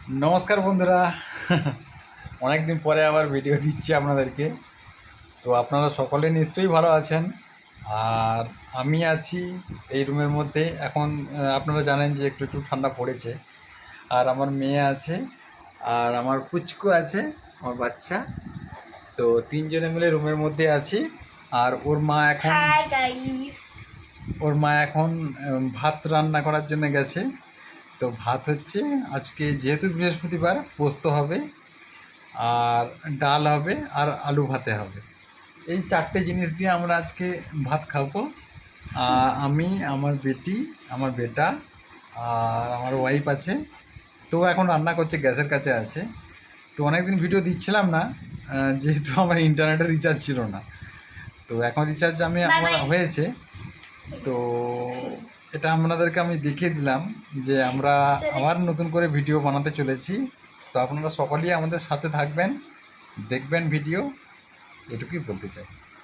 নমস্কার বন্ধুরা। অনেক দিন পরে আবার ভিডিও দিচ্ছি আপনাদেরকে। তো আপনারা সকলে নিশ্চয়ই ভালো আছেন। আর আমি আছি এই রুমের মধ্যে এখন। আপনারা জানেন যে একটু একটু ঠান্ডা পড়েছে। আর আমার মেয়ে আছে, আর আমার পুচকু আছে, আমার বাচ্চা। তো তিনজনে মিলে রুমের মধ্যে আছি। আর হাই গাইস। ওর মা এখন ভাত রান্না করার জন্য গেছে। তো ভাত হচ্ছে আজকে, যেহেতু বৃহস্পতিবার, পোস্ত হবে, আর ডাল হবে, আর আলু ভাতে হবে। এই চারটে জিনিস দিয়ে আমরা আজকে ভাত খাবো। আমি, আমার বেটি, আমার বেটা, আর আমার ওয়াইফ আছে। তো এখন রান্না করছে, গ্যাসের কাছে আছে। তো অনেকদিন ভিডিও দিচ্ছিলাম না, যেহেতু আমার ইন্টারনেটের রিচার্জ ছিল না। তো এখন রিচার্জ আমার হয়েছে। তো এটা আপনাদেরকে আমি দেখিয়ে দিলাম যে আমরা আবার নতুন করে ভিডিও বানাতে চলেছি। তো আপনারা সকলেই আমাদের সাথে থাকবেন, দেখবেন ভিডিও, এটুকুই বলতে চাই।